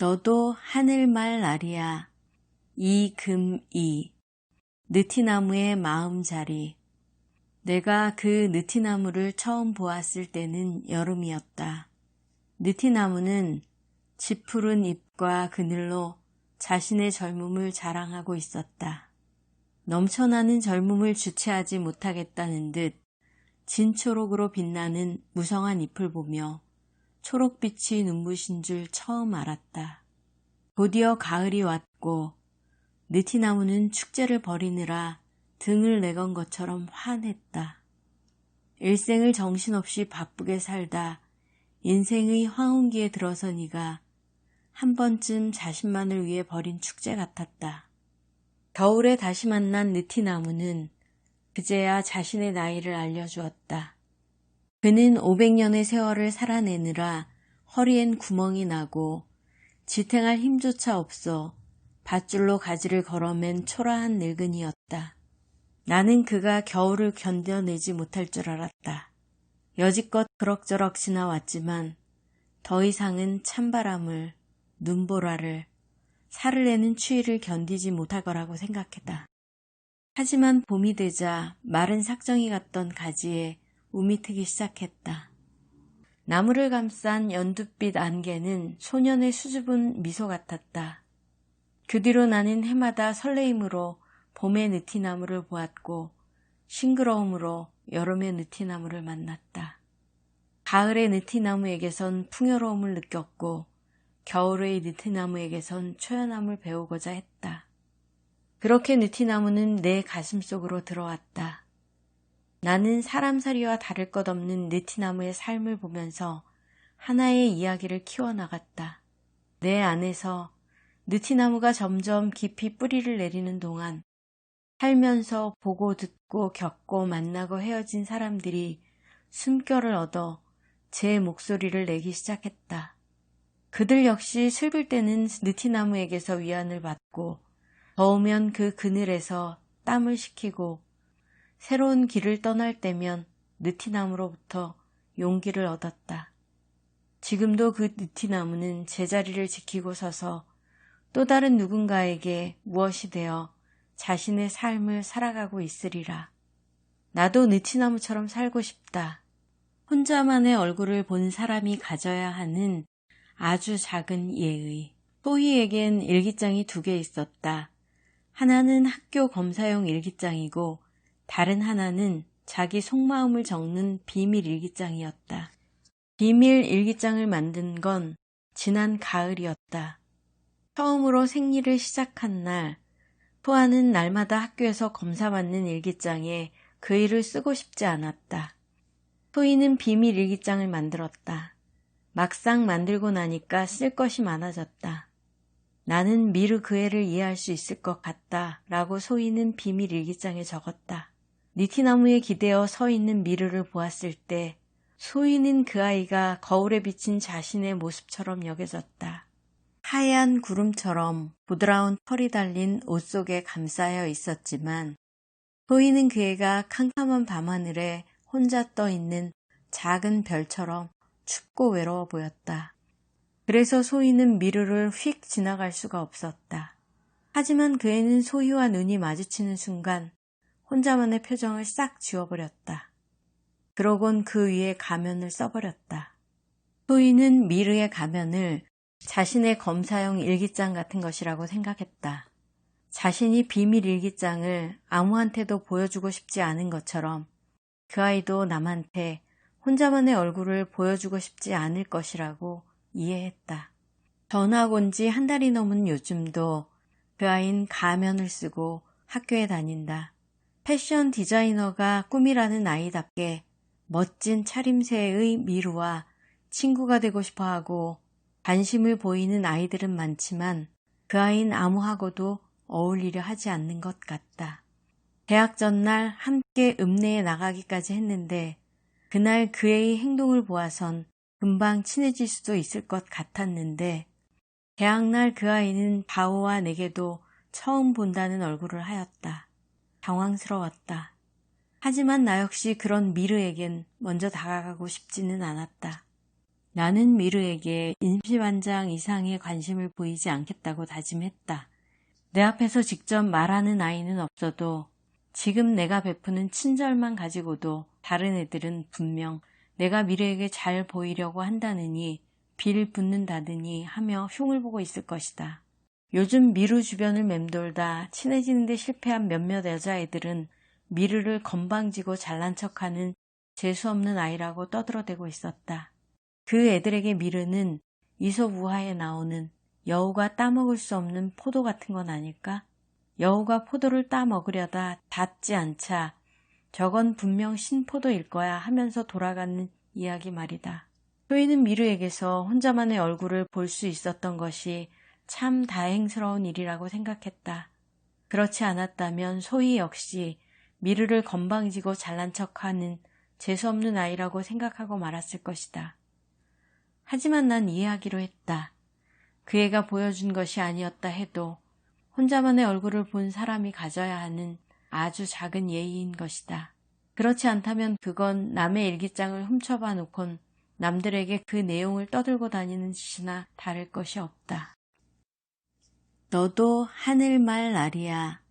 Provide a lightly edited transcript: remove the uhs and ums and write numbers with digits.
너도 하늘말 날이야. 이금이 느티나무의 마음자리. 내가 그 느티나무를 처음 보았을 때는 여름이었다. 느티나무는 지푸른 잎과 그늘로 자신의 젊음을 자랑하고 있었다. 넘쳐나는 젊음을 주체하지 못하겠다는 듯 진초록으로 빛나는 무성한 잎을 보며 초록빛이 눈부신 줄 처음 알았다. 곧이어 가을이 왔고 느티나무는 축제를 벌이느라 등을 내건 것처럼 환했다. 일생을 정신없이 바쁘게 살다 인생의 황혼기에 들어서니가 한 번쯤 자신만을 위해 벌인 축제 같았다. 겨울에 다시 만난 느티나무는 그제야 자신의 나이를 알려주었다. 그는 500년의 세월을 살아내느라 허리엔 구멍이 나고 지탱할 힘조차 없어 밧줄로 가지를 걸어맨 초라한 늙은이였다. 나는 그가 겨울을 견뎌내지 못할 줄 알았다. 여지껏 그럭저럭 지나왔지만 더 이상은 찬바람을, 눈보라를, 살을 내는 추위를 견디지 못할 거라고 생각했다. 하지만 봄이 되자 마른 삭정이 같던 가지에 움이 트기 시작했다. 나무를 감싼 연두빛 안개는 소년의 수줍은 미소 같았다. 그 뒤로 나는 해마다 설레임으로 봄의 느티나무를 보았고 싱그러움으로 여름의 느티나무를 만났다. 가을의 느티나무에게선 풍요로움을 느꼈고 겨울의 느티나무에게선 초연함을 배우고자 했다. 그렇게 느티나무는 내 가슴속으로 들어왔다. 나는 사람살이와 다를 것 없는 느티나무의 삶을 보면서 하나의 이야기를 키워나갔다. 내 안에서 느티나무가 점점 깊이 뿌리를 내리는 동안 살면서 보고 듣고 겪고 만나고 헤어진 사람들이 숨결을 얻어 제 목소리를 내기 시작했다. 그들 역시 슬플 때는 느티나무에게서 위안을 받고 더우면 그 그늘에서 땀을 식히고 새로운 길을 떠날 때면 느티나무로부터 용기를 얻었다. 지금도 그 느티나무는 제자리를 지키고 서서 또 다른 누군가에게 무엇이 되어 자신의 삶을 살아가고 있으리라. 나도 느티나무처럼 살고 싶다. 혼자만의 얼굴을 본 사람이 가져야 하는 아주 작은 예의. 소희에겐 일기장이 2개 있었다. 하나는 학교 검사용 일기장이고 다른 하나는 자기 속마음을 적는 비밀 일기장이었다. 비밀 일기장을 만든 건 지난 가을이었다. 처음으로 생리를 시작한 날, 토아는 날마다 학교에서 검사받는 일기장에 그 일을 쓰고 싶지 않았다. 소희는 비밀 일기장을 만들었다. 막상 만들고 나니까 쓸 것이 많아졌다. 나는 미르 그 애를 이해할 수 있을 것 같다 라고 소희는 비밀 일기장에 적었다. 느티나무에 기대어 서 있는 미르를 보았을 때 소희는 그 아이가 거울에 비친 자신의 모습처럼 여겨졌다. 하얀 구름처럼 부드러운 털이 달린 옷 속에 감싸여 있었지만 소희는 그 애가 캄캄한 밤하늘에 혼자 떠 있는 작은 별처럼 춥고 외로워 보였다. 그래서 소희는 미르를 휙 지나갈 수가 없었다. 하지만 그 애는 소희와 눈이 마주치는 순간 혼자만의 표정을 싹 지워버렸다. 그러곤 그 위에 가면을 써버렸다. 소희는 미르의 가면을 자신의 검사용 일기장 같은 것이라고 생각했다. 자신이 비밀 일기장을 아무한테도 보여주고 싶지 않은 것처럼 그 아이도 남한테 혼자만의 얼굴을 보여주고 싶지 않을 것이라고 이해했다. 전학 온 지 1달이 넘은 요즘도 그 아이는 가면을 쓰고 학교에 다닌다. 패션 디자이너가 꿈이라는 아이답게 멋진 차림새의 미르와 친구가 되고 싶어하고 관심을 보이는 아이들은 많지만 그 아이는 아무하고도 어울리려 하지 않는 것 같다. 대학 전날 함께 읍내에 나가기까지 했는데 그날 그 애의 행동을 보아선 금방 친해질 수도 있을 것 같았는데 대학날 그 아이는 바오와 내게도 처음 본다는 얼굴을 하였다. 당황스러웠다. 하지만 나 역시 그런 미르에겐 먼저 다가가고 싶지는 않았다. 나는 미르에게 임시반장 이상의 관심을 보이지 않겠다고 다짐했다. 내 앞에서 직접 말하는 아이는 없어도 지금 내가 베푸는 친절만 가지고도 다른 애들은 분명 내가 미르에게 잘 보이려고 한다느니 빌붙는다느니 하며 흉을 보고 있을 것이다. 요즘 미르 주변을 맴돌다 친해지는 데 실패한 몇몇 여자애들은 미르를 건방지고 잘난 척하는 재수없는 아이라고 떠들어대고 있었다. 그 애들에게 미르는 이솝우화에 나오는 여우가 따먹을 수 없는 포도 같은 건 아닐까? 여우가 포도를 따먹으려다 닿지 않자 저건 분명 신포도일 거야 하면서 돌아가는 이야기 말이다. 소희는 미르에게서 혼자만의 얼굴을 볼 수 있었던 것이 참 다행스러운 일이라고 생각했다. 그렇지 않았다면 소희 역시 미르를 건방지고 잘난 척하는 재수없는 아이라고 생각하고 말았을 것이다. 하지만 난 이해하기로 했다. 그 애가 보여준 것이 아니었다 해도 혼자만의 얼굴을 본 사람이 가져야 하는 아주 작은 예의인 것이다. 그렇지 않다면 그건 남의 일기장을 훔쳐봐 놓곤 남들에게 그 내용을 떠들고 다니는 짓이나 다를 것이 없다. 너도 하늘말 날이야.